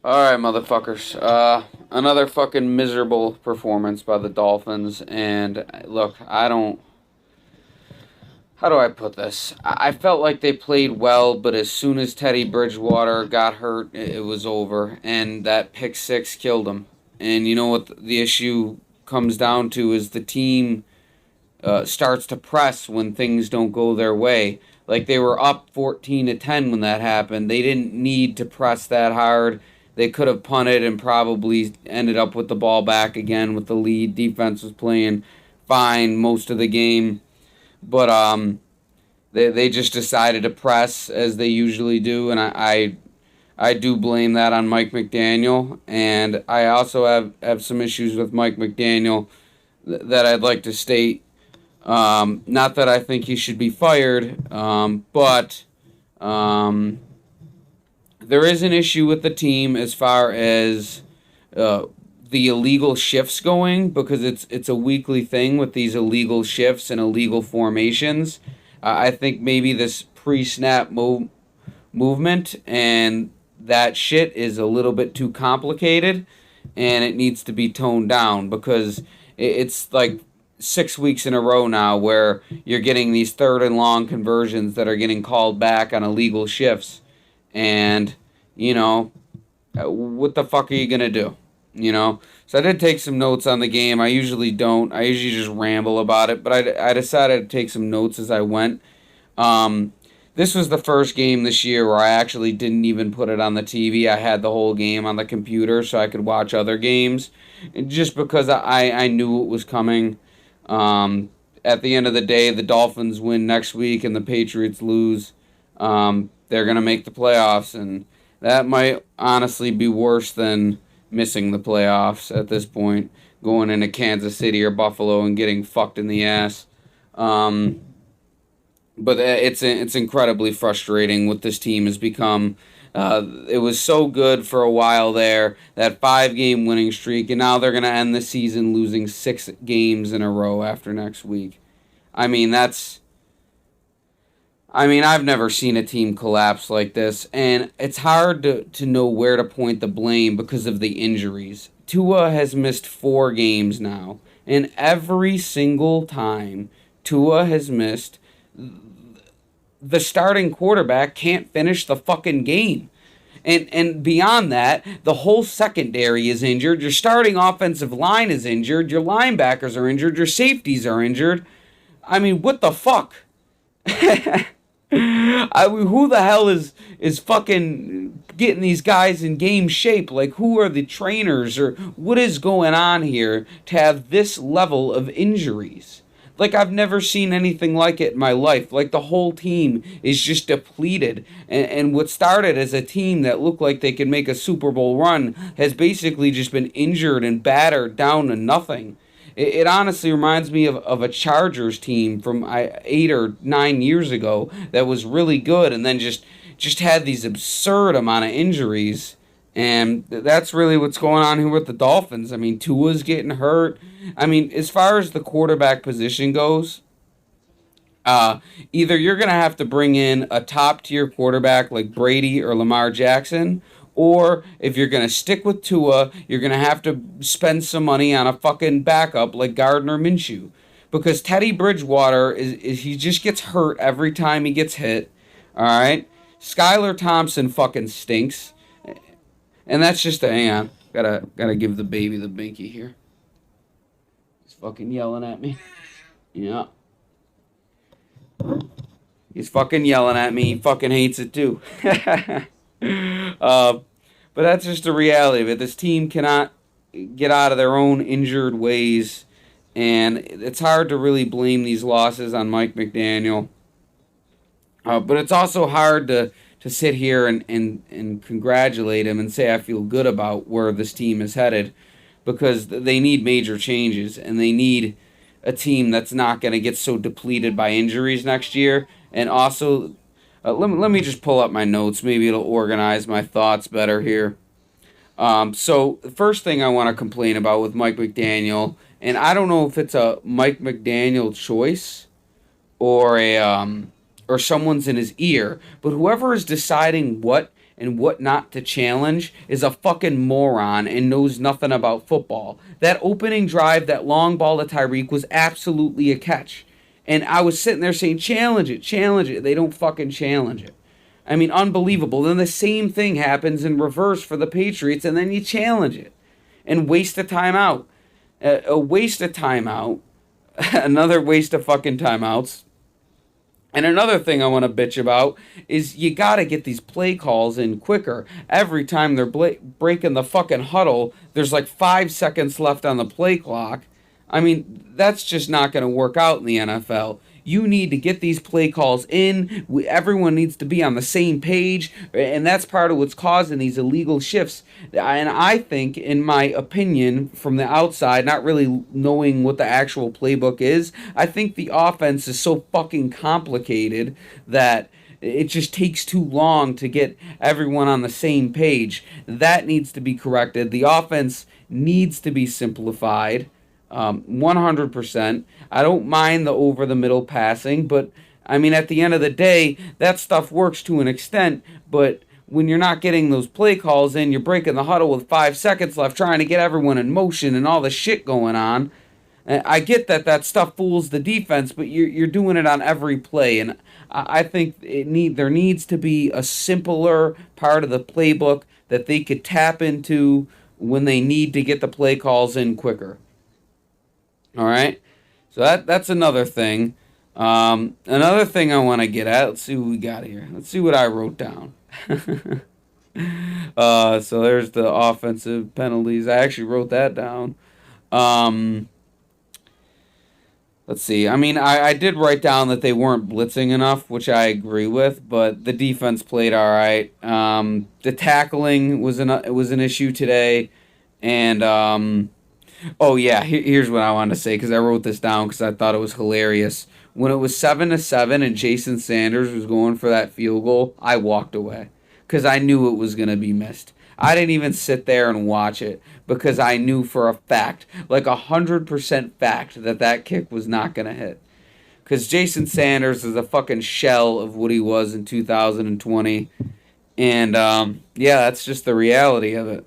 Alright, motherfuckers. Another fucking miserable performance by the Dolphins. And look, I don't. How do I put this? I felt like they played well, but as soon as Teddy Bridgewater got hurt, it was over. And that pick six killed him. And you know what the issue comes down to is the team starts to press when things don't go their way. Like they were up 14-10 when that happened. They didn't need to press that hard. They could have punted and probably ended up with the ball back again with the lead. Defense was playing fine most of the game, but they just decided to press as they usually do, and I do blame that on Mike McDaniel, and I also have some issues with Mike McDaniel that I'd like to state. Not that I think he should be fired, but there is an issue with the team as far as the illegal shifts going, because it's a weekly thing with these illegal shifts and illegal formations. I think maybe this pre-snap movement and that shit is a little bit too complicated, and it needs to be toned down because it's like 6 weeks in a row now where you're getting these third and long conversions that are getting called back on illegal shifts. And, what the fuck are you going to do? So I did take some notes on the game. I usually don't. I usually just ramble about it. But I decided to take some notes as I went. This was the first game this year where I actually didn't even put it on the TV. I had the whole game on the computer so I could watch other games. And just because I knew it was coming. At the end of the day, the Dolphins win next week and the Patriots lose. They're going to make the playoffs, and that might honestly be worse than missing the playoffs at this point, going into Kansas City or Buffalo and getting fucked in the ass. But it's incredibly frustrating what this team has become. It was so good for a while there, that 5-game winning streak, and now they're going to end the season losing 6 games in a row after next week. I've never seen a team collapse like this, and it's hard to know where to point the blame because of the injuries. Tua has missed 4 games now, and every single time Tua has missed, the starting quarterback can't finish the fucking game. And beyond that, the whole secondary is injured. Your starting offensive line is injured. Your linebackers are injured. Your safeties are injured. What the fuck? Who the hell is fucking getting these guys in game shape? Like, who are the trainers, or what is going on here to have this level of injuries? Like, I've never seen anything like it in my life. Like, the whole team is just depleted. And what started as a team that looked like they could make a Super Bowl run has basically just been injured and battered down to nothing. It honestly reminds me of a Chargers team from 8 or 9 years ago that was really good and then just had these absurd amount of injuries. And that's really what's going on here with the Dolphins. Tua's getting hurt. As far as the quarterback position goes, either you're going to have to bring in a top-tier quarterback like Brady or Lamar Jackson, or if you're going to stick with Tua, you're going to have to spend some money on a fucking backup like Gardner Minshew. Because Teddy Bridgewater, he just gets hurt every time he gets hit. All right? Skylar Thompson fucking stinks. And that's just hang on. Gotta give the baby the binky here. He's fucking yelling at me. Yeah. He's fucking yelling at me. He fucking hates it too. But that's just the reality of it. This team cannot get out of their own injured ways. And it's hard to really blame these losses on Mike McDaniel. But it's also hard to sit here and congratulate him and say I feel good about where this team is headed, because they need major changes, and they need a team that's not going to get so depleted by injuries next year. And also, let me just pull up my notes. Maybe it'll organize my thoughts better here. So the first thing I want to complain about with Mike McDaniel, and I don't know if it's a Mike McDaniel choice or someone's in his ear, but whoever is deciding what and what not to challenge is a fucking moron and knows nothing about football. That opening drive, that long ball to Tyreek was absolutely a catch. And I was sitting there saying, challenge it, challenge it. They don't fucking challenge it. I mean, unbelievable. Then the same thing happens in reverse for the Patriots, and then you challenge it and waste a timeout. A waste of timeout. Another waste of fucking timeouts. And another thing I want to bitch about is you got to get these play calls in quicker. Every time they're breaking the fucking huddle, there's like 5 seconds left on the play clock. I mean, that's just not going to work out in the NFL. You need to get these play calls in. Everyone needs to be on the same page, and that's part of what's causing these illegal shifts. And I think, in my opinion, from the outside, not really knowing what the actual playbook is, I think the offense is so fucking complicated that it just takes too long to get everyone on the same page. That needs to be corrected. The offense needs to be simplified. 100%. I don't mind the over-the-middle passing, but, I mean, at the end of the day, that stuff works to an extent, but when you're not getting those play calls in, you're breaking the huddle with 5 seconds left, trying to get everyone in motion and all the shit going on. I get that stuff fools the defense, but you're doing it on every play, and I think there needs to be a simpler part of the playbook that they could tap into when they need to get the play calls in quicker. All right, so that's another thing. Another thing I want to get at. Let's see what we got here. Let's see what I wrote down. So there's the offensive penalties. I actually wrote that down. Let's see. I mean, I did write down that they weren't blitzing enough, which I agree with, but the defense played all right. The tackling was an issue today, and oh yeah, here's what I wanted to say, because I wrote this down because I thought it was hilarious. When it was 7-7 and Jason Sanders was going for that field goal, I walked away because I knew it was going to be missed. I didn't even sit there and watch it because I knew for a fact, like 100% fact, that kick was not going to hit. Because Jason Sanders is a fucking shell of what he was in 2020. And, yeah, that's just the reality of it.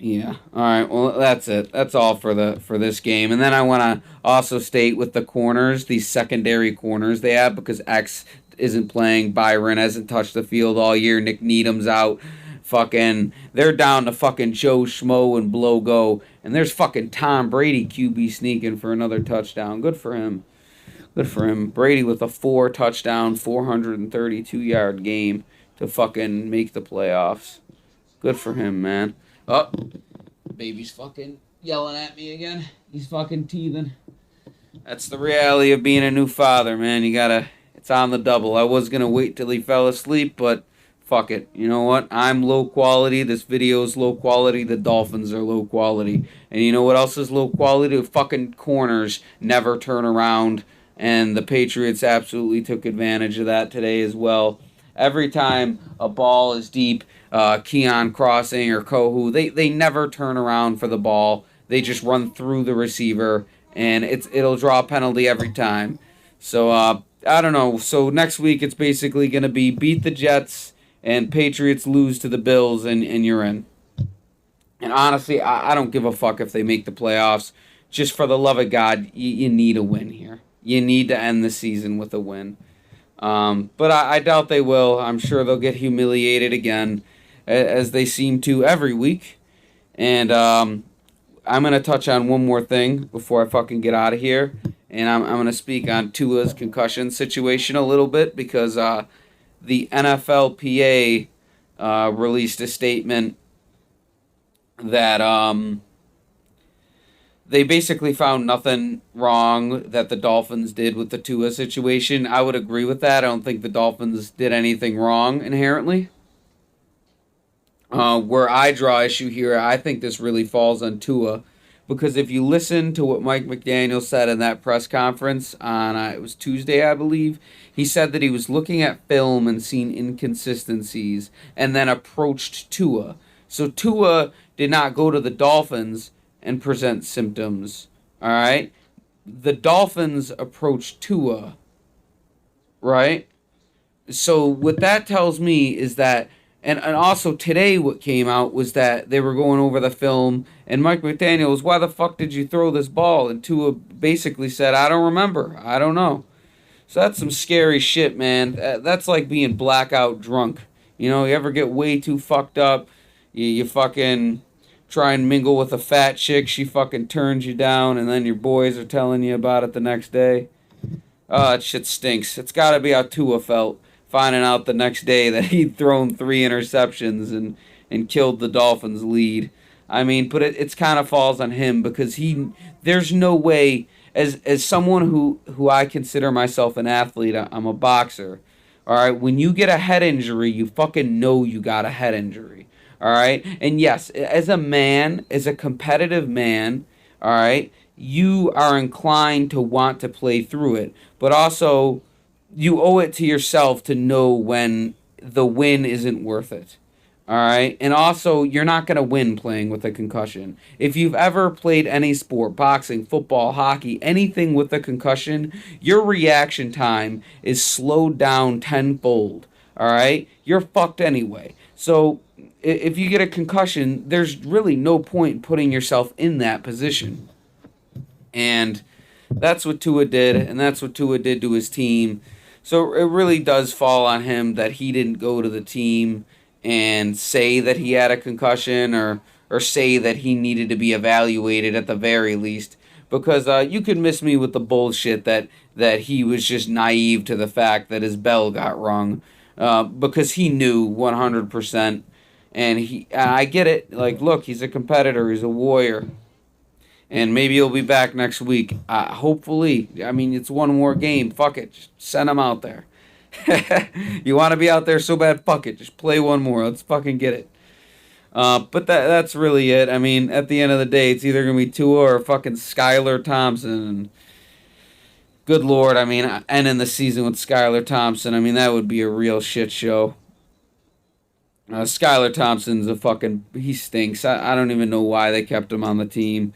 Yeah. All right. Well, that's it. That's all for this game. And then I want to also state with the corners, these secondary corners they have, because X isn't playing. Byron hasn't touched the field all year. Nick Needham's out. Fucking, they're down to fucking Joe Schmo and Blow Go. And there's fucking Tom Brady QB sneaking for another touchdown. Good for him. Good for him. Brady with a 4-touchdown, 432-yard game to fucking make the playoffs. Good for him, man. Oh, baby's fucking yelling at me again. He's fucking teething. That's the reality of being a new father, man. It's on the double. I was going to wait till he fell asleep, but fuck it. You know what? I'm low quality. This video is low quality. The Dolphins are low quality. And you know what else is low quality? The fucking corners never turn around. And the Patriots absolutely took advantage of that today as well. Every time a ball is deep, Keon Crossing or Kohu, they never turn around for the ball. They just run through the receiver, and it'll draw a penalty every time. So, I don't know. So next week it's basically going to be beat the Jets and Patriots lose to the Bills, and you're in. And honestly, I don't give a fuck if they make the playoffs. Just for the love of God, you need a win here. You need to end the season with a win. But I doubt they will. I'm sure they'll get humiliated again, as they seem to every week. And I'm going to touch on one more thing before I fucking get out of here. And I'm going to speak on Tua's concussion situation a little bit, because the NFLPA released a statement that they basically found nothing wrong that the Dolphins did with the Tua situation. I would agree with that. I don't think the Dolphins did anything wrong inherently. Where I draw issue here, I think this really falls on Tua. Because if you listen to what Mike McDaniel said in that press conference on, it was Tuesday, I believe, he said that he was looking at film and seeing inconsistencies and then approached Tua. So Tua did not go to the Dolphins and present symptoms, all right? The Dolphins approached Tua, right? So what that tells me is that, and also today what came out was that they were going over the film, and Mike McDaniel was, why the fuck did you throw this ball? And Tua basically said, I don't remember. I don't know. So that's some scary shit, man. That's like being blackout drunk. You know, you ever get way too fucked up, you fucking try and mingle with a fat chick, she fucking turns you down, and then your boys are telling you about it the next day. Oh, that shit stinks. It's got to be how Tua felt, finding out the next day that he'd thrown 3 interceptions and killed the Dolphins' lead. I mean, but it's kind of falls on him because there's no way, as someone who I consider myself an athlete, I'm a boxer. All right, when you get a head injury, you fucking know you got a head injury. All right, and yes, as a man, as a competitive man, all right, you are inclined to want to play through it, but also you owe it to yourself to know when the win isn't worth it. All right. And also, you're not going to win playing with a concussion. If you've ever played any sport, boxing, football, hockey, anything with a concussion, your reaction time is slowed down tenfold. All right. You're fucked anyway. So if you get a concussion, there's really no point in putting yourself in that position. And that's what Tua did, and that's what Tua did to his team. So it really does fall on him that he didn't go to the team and say that he had a concussion or say that he needed to be evaluated at the very least. Because you could miss me with the bullshit that he was just naive to the fact that his bell got rung. Because he knew 100%. And I get it. Like, look, he's a competitor. He's a warrior. And maybe he'll be back next week. Hopefully. I mean, it's one more game. Fuck it. Just send him out there. You want to be out there so bad? Fuck it. Just play one more. Let's fucking get it. But that's really it. I mean, at the end of the day, it's either going to be Tua or fucking Skylar Thompson. And good Lord, I mean, ending the season with Skylar Thompson, I mean, that would be a real shit show. Skylar Thompson's he stinks. I don't even know why they kept him on the team.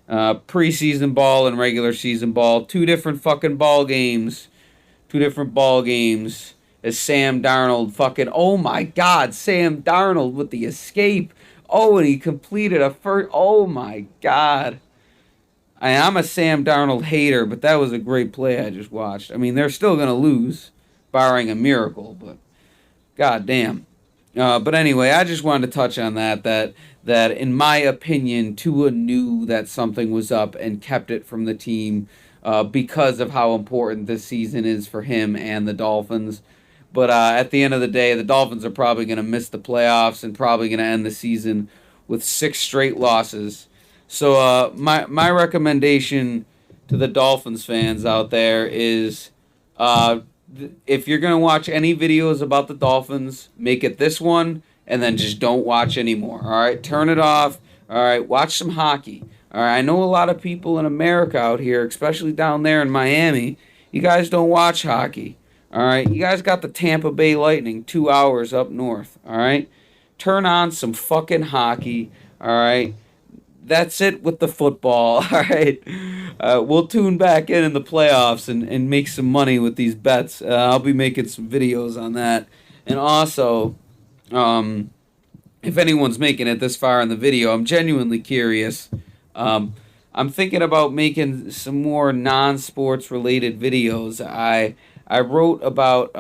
Preseason ball and regular season ball. Two different ball games. As Sam Darnold oh my God, Sam Darnold with the escape. Oh, and he completed a first. Oh my God. I'm a Sam Darnold hater, but that was a great play I just watched. I mean, they're still going to lose, barring a miracle, but God damn. But anyway, I just wanted to touch on that in my opinion, Tua knew that something was up and kept it from the team because of how important this season is for him and the Dolphins. But at the end of the day, the Dolphins are probably going to miss the playoffs and probably going to end the season with 6 straight losses. So my recommendation to the Dolphins fans out there is if you're going to watch any videos about the Dolphins, make it this one, and then just don't watch anymore. All right, turn it off. All right, watch some hockey. All right, I know a lot of people in America out here, especially down there in Miami, you guys don't watch hockey. All right, you guys got the Tampa Bay Lightning 2 hours up north. All right, turn on some fucking hockey. All right, that's it with the football. All right, we'll tune back in the playoffs and make some money with these bets. I'll be making some videos on that. And also, if anyone's making it this far in the video, I'm genuinely curious. I'm thinking about making some more non-sports related videos. I wrote about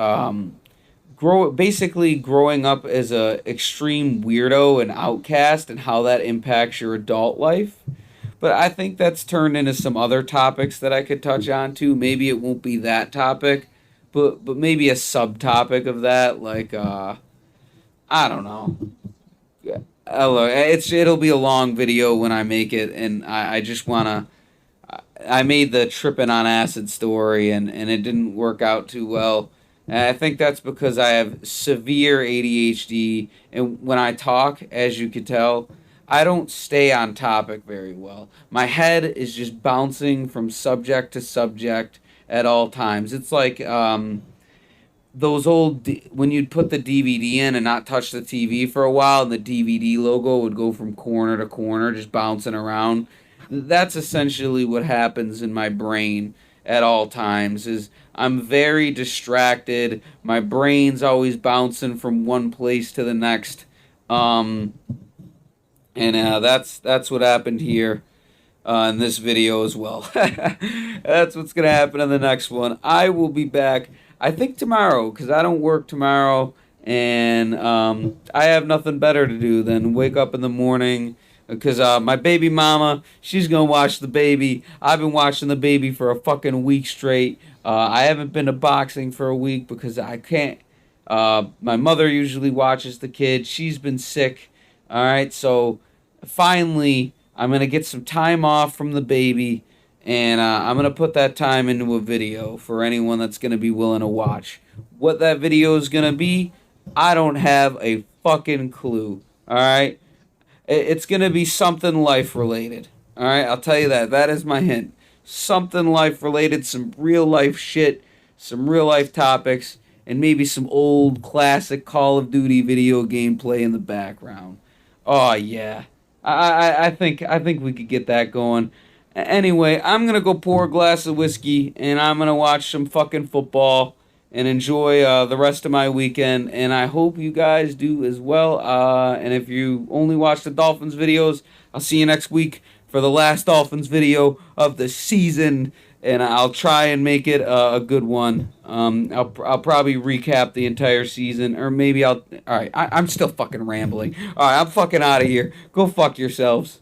basically growing up as a extreme weirdo and outcast and how that impacts your adult life. But I think that's turned into some other topics that I could touch on too. Maybe it won't be that topic, but maybe a subtopic of that, like I don't know. It'll be a long video when I make it, and I just wanna. I made the tripping on acid story, and it didn't work out too well. And I think that's because I have severe ADHD, and when I talk, as you could tell, I don't stay on topic very well. My head is just bouncing from subject to subject at all times. It's like those old when you'd put the DVD in and not touch the TV for a while, and the DVD logo would go from corner to corner, just bouncing around. That's essentially what happens in my brain. at all times. Is I'm very distracted. My brain's always bouncing from one place to the next. Um, and that's what happened here in this video as well. That's what's gonna happen in the next one. I will be back, I think tomorrow, because I don't work tomorrow, and I have nothing better to do than wake up in the morning. Because my baby mama, she's gonna watch the baby. I've been watching the baby for a fucking week straight. I haven't been to boxing for a week because I can't. My mother usually watches the kid. She's been sick. All right, so finally, I'm going to get some time off from the baby, and I'm going to put that time into a video for anyone that's going to be willing to watch. What that video is going to be, I don't have a fucking clue. All right? It's going to be something life related. All right? I'll tell you that. That is my hint. Something life related, some real life shit, some real life topics, and maybe some old classic Call of Duty video gameplay in the background. Oh yeah, I think we could get that going. Anyway, I'm gonna go pour a glass of whiskey and I'm gonna watch some fucking football and enjoy the rest of my weekend. And I hope you guys do as well. And if you only watch the Dolphins videos, I'll see you next week for the last Dolphins video of the season. And I'll try and make it a good one. I'll probably recap the entire season, or maybe I'll. All right, I'm still fucking rambling. All right, I'm fucking out of here. Go fuck yourselves.